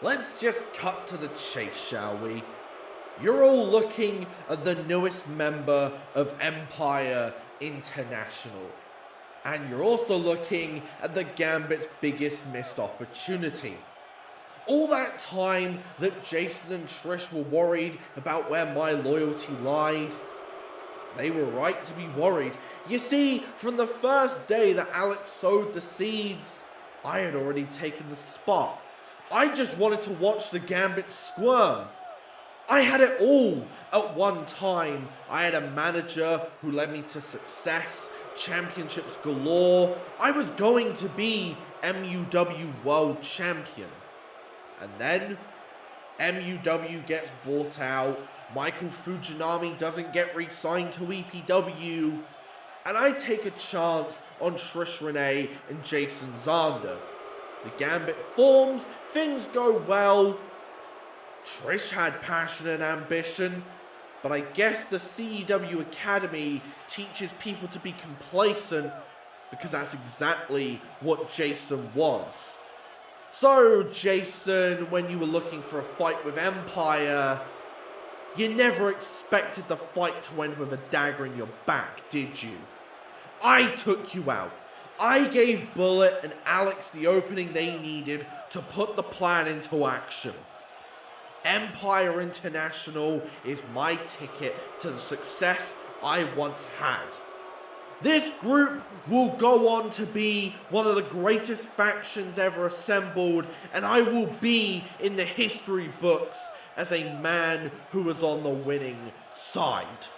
let's just cut to the chase, shall we? You're all looking at the newest member of Empire International. And you're also looking at the Gambit's biggest missed opportunity. All that time that Jason and Trish were worried about where my loyalty lied, they were right to be worried. You see, from the first day that Alex sowed the seeds, I had already taken the spot. I just wanted to watch the Gambit squirm. I had it all at one time. I had a manager who led me to success, championships galore. I was going to be MUW World Champion. And then MUW gets bought out, Michael Fujinami doesn't get re-signed to EPW, and I take a chance on Trish Renee and Jason Zander. The Gambit forms, things go well. Trish had passion and ambition, but I guess the CEW Academy teaches people to be complacent because that's exactly what Jason was. So, Jason, when you were looking for a fight with Empire, you never expected the fight to end with a dagger in your back, did you? I took you out. I gave Bullet and Alex the opening they needed to put the plan into action. Empire International is my ticket to the success I once had. This group will go on to be one of the greatest factions ever assembled, and I will be in the history books as a man who was on the winning side.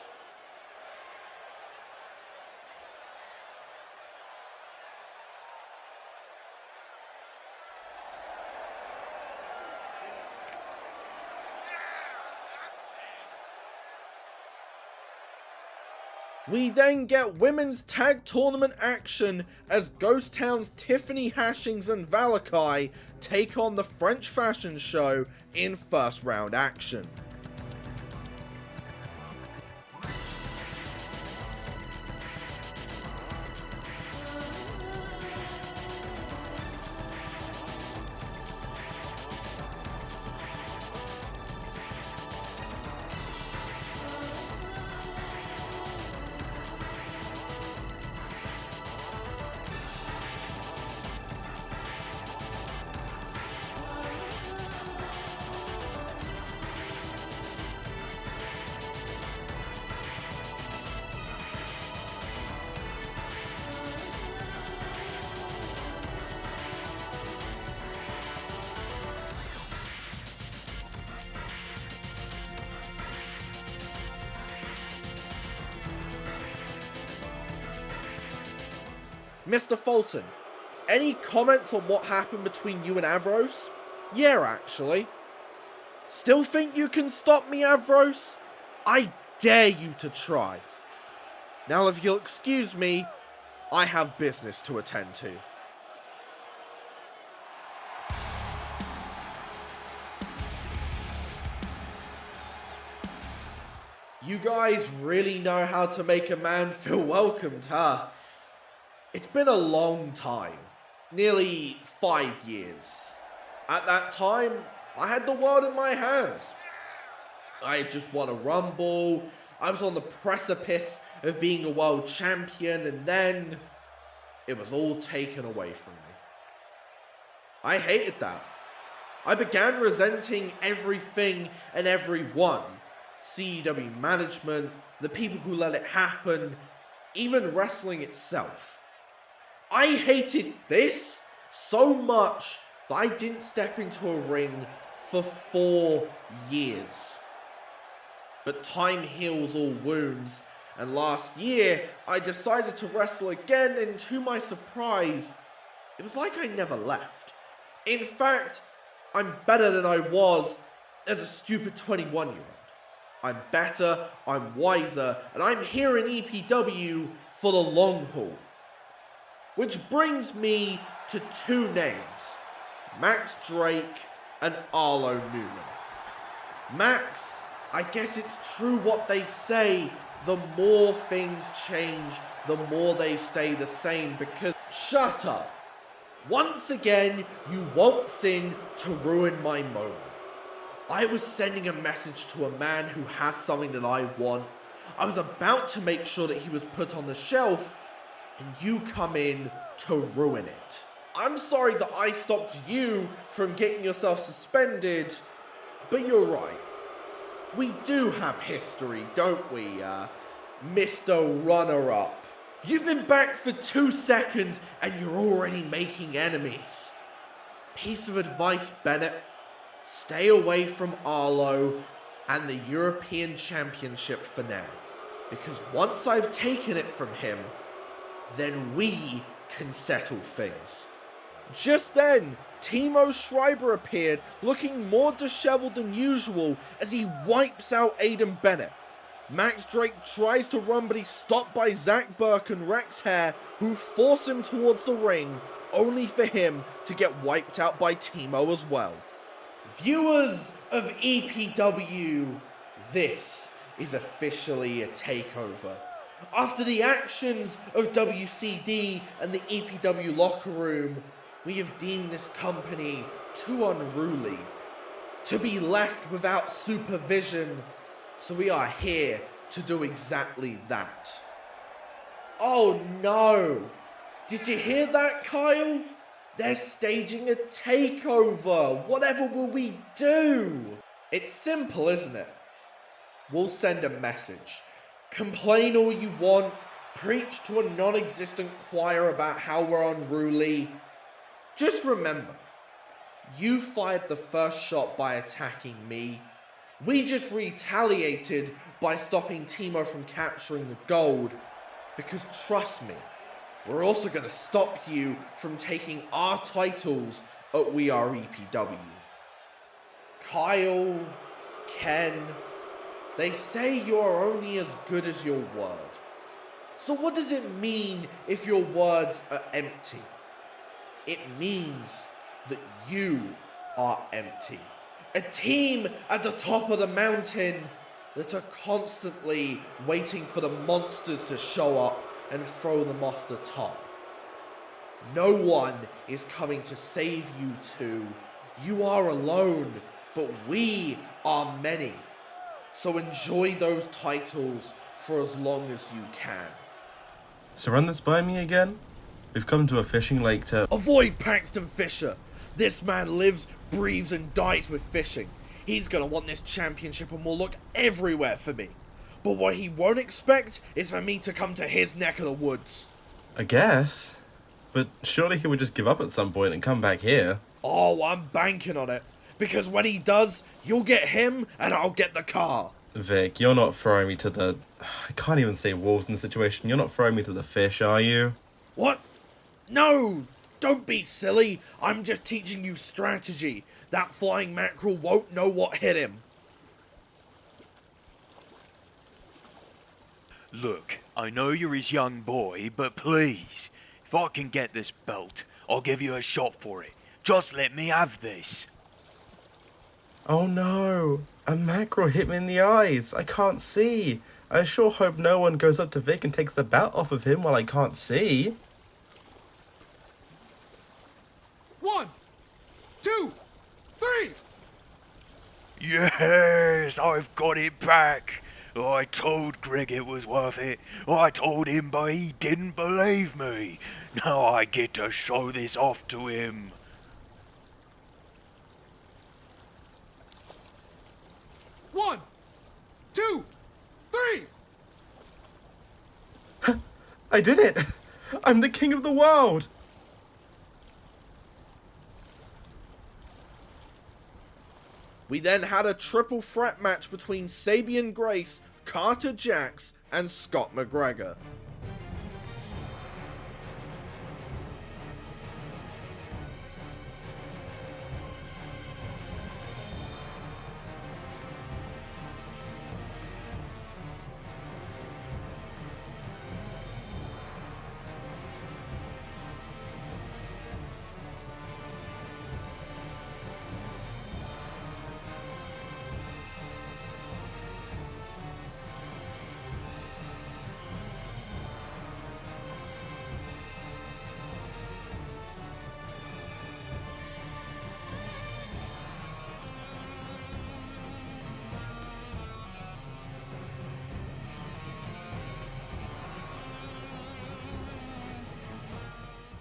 We then get women's tag tournament action as Ghost Town's Tiffany Hashings and Valakai take on the French fashion show in first round action. Mr. Fulton, any comments on what happened between you and Avros? Yeah, actually. Still think you can stop me, Avros? I dare you to try. Now, if you'll excuse me, I have business to attend to. You guys really know how to make a man feel welcomed, huh? It's been a long time, nearly 5 years. At that time, I had the world in my hands. I had just won a Rumble, I was on the precipice of being a world champion, and then it was all taken away from me. I hated that. I began resenting everything and everyone. CEW management, the people who let it happen, even wrestling itself. I hated this so much that I didn't step into a ring for 4 years. But time heals all wounds, and last year I decided to wrestle again, and to my surprise, it was like I never left. In fact, I'm better than I was as a stupid 21-year-old. I'm better, I'm wiser, and I'm here in EPW for the long haul. Which brings me to 2 names, Max Drake and Arlo Newman. Max, I guess it's true what they say, the more things change, the more they stay the same, because shut up. Once again, you waltz in to ruin my moment. I was sending a message to a man who has something that I want. I was about to make sure that he was put on the shelf, and you come in to ruin it. I'm sorry that I stopped you from getting yourself suspended, but you're right. We do have history, don't we, Mr. Runner-Up? You've been back for 2 seconds and you're already making enemies. Piece of advice, Bennett. Stay away from Arlo and the European Championship for now. Because once I've taken it from him, then we can settle things. Just then, Timo Schreiber appeared, looking more disheveled than usual as he wipes out Aiden Bennett. Max Drake tries to run, but he's stopped by Zach Burke and Rex Hare, who force him towards the ring, only for him to get wiped out by Timo as well. Viewers of EPW, this is officially a takeover. After the actions of WCD and the EPW locker room, we have deemed this company too unruly to be left without supervision, so we are here to do exactly that. Oh no! Did you hear that, Kyle? They're staging a takeover! Whatever will we do? It's simple, isn't it? We'll send a message. Complain all you want, preach to a non-existent choir about how we're unruly. Just remember, you fired the first shot by attacking me. We just retaliated by stopping Timo from capturing the gold, because trust me, we're also going to stop you from taking our titles at We Are EPW. Kyle, Ken, they say you are only as good as your word. So what does it mean if your words are empty? It means that you are empty. A team at the top of the mountain that are constantly waiting for the monsters to show up and throw them off the top. No one is coming to save you two. You are alone, but we are many. So enjoy those titles for as long as you can. So run this by me again? We've come to a fishing lake to... Avoid Paxton Fisher! This man lives, breathes, and dies with fishing. He's gonna want this championship and will look everywhere for me. But what he won't expect is for me to come to his neck of the woods. I guess. But surely he would just give up at some point and come back here. Oh, I'm banking on it. Because when he does, you'll get him and I'll get the car. Vic, you're not throwing me to the... I can't even say wolves in the situation. You're not throwing me to the fish, are you? What? No! Don't be silly. I'm just teaching you strategy. That flying mackerel won't know what hit him. Look, I know you're his young boy, but please, if I can get this belt, I'll give you a shot for it. Just let me have this. Oh no! A mackerel hit me in the eyes. I can't see. I sure hope no one goes up to Vic and takes the belt off of him while I can't see. 1, 2, 3! Yes, I've got it back. I told Greg it was worth it. I told him, but he didn't believe me. Now I get to show this off to him. One, 2, 3! I did it! I'm the king of the world! We then had a triple threat match between Sabian Grace, Carter Jax, and Scott McGregor.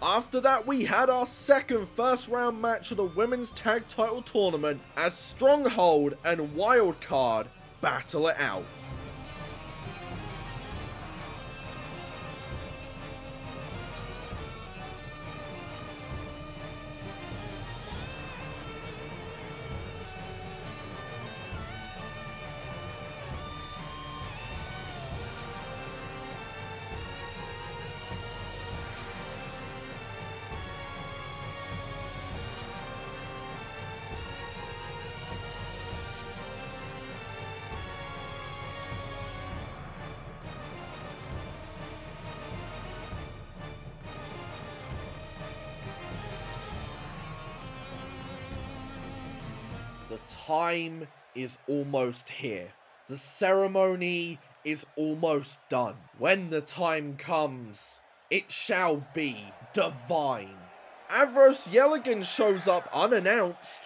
After that, we had our second first round match of the Women's Tag Title Tournament as Stronghold and Wildcard battle it out. The time is almost here. The ceremony is almost done. When the time comes, it shall be divine. Avros Yelligan shows up unannounced.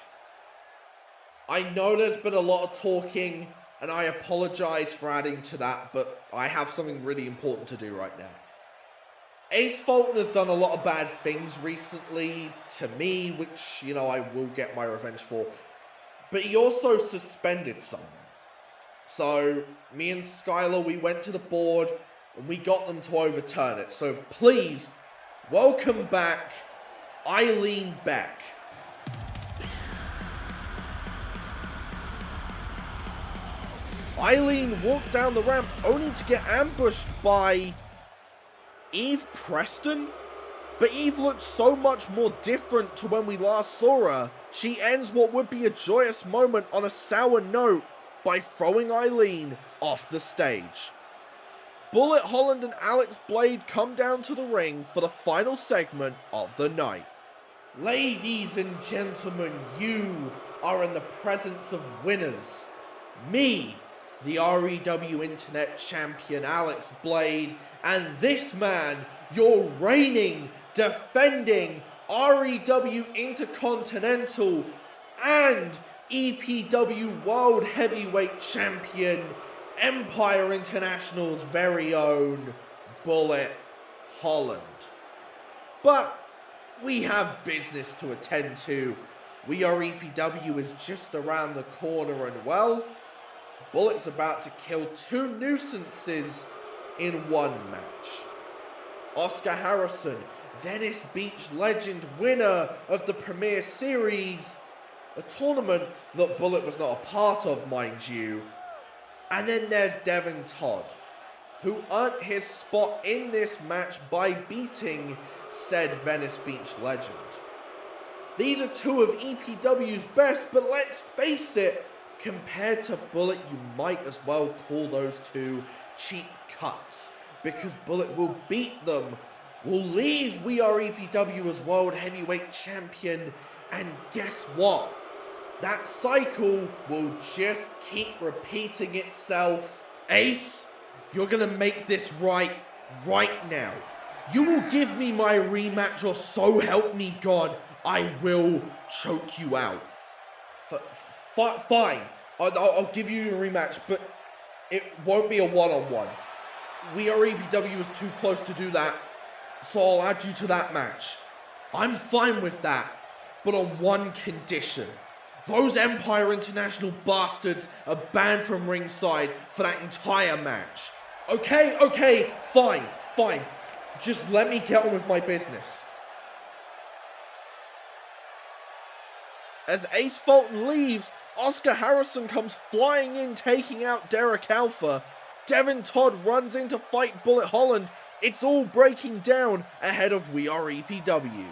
I know there's been a lot of talking, and I apologize for adding to that, but I have something really important to do right now. Ace Fulton has done a lot of bad things recently to me, which, I will get my revenge for. But he also suspended someone. So, me and Skylar, we went to the board and we got them to overturn it. So please, welcome back Eileen Beck. Eileen walked down the ramp only to get ambushed by Eve Preston? But Eve looks so much more different to when we last saw her. She ends what would be a joyous moment on a sour note by throwing Eileen off the stage. Bullet Holland and Alex Blade come down to the ring for the final segment of the night. Ladies and gentlemen, you are in the presence of winners. Me, the REW Internet Champion Alex Blade, and this man, your reigning, defending REW Intercontinental and EPW World Heavyweight Champion, Empire International's very own Bullet Holland. But we have business to attend to. We Are EPW is just around the corner, and well, Bullet's about to kill two nuisances in one match. Oscar Harrison, Venice Beach legend, winner of the Premier Series, a tournament that Bullet was not a part of, mind you. And then there's Devin Todd, who earned his spot in this match by beating said Venice Beach legend. These are two of EPW's best, but let's face it, compared to Bullet, you might as well call those two cheap cuts, because Bullet will beat them, will leave We Are EPW as World Heavyweight Champion, and guess what? That cycle will just keep repeating itself. Ace, you're gonna make this right now. You will give me my rematch, or so help me God, I will choke you out. Fine, I'll give you your rematch, but it won't be a one-on-one. We Are EPW is too close to do that, so I'll add you to that match. I'm fine with that, but on one condition. Those Empire International bastards are banned from ringside for that entire match. Okay, fine. Just let me get on with my business. As Ace Fulton leaves, Oscar Harrison comes flying in, taking out Derek Alpha. Devin Todd runs in to fight Bullet Holland. It's all breaking down ahead of We Are EPW.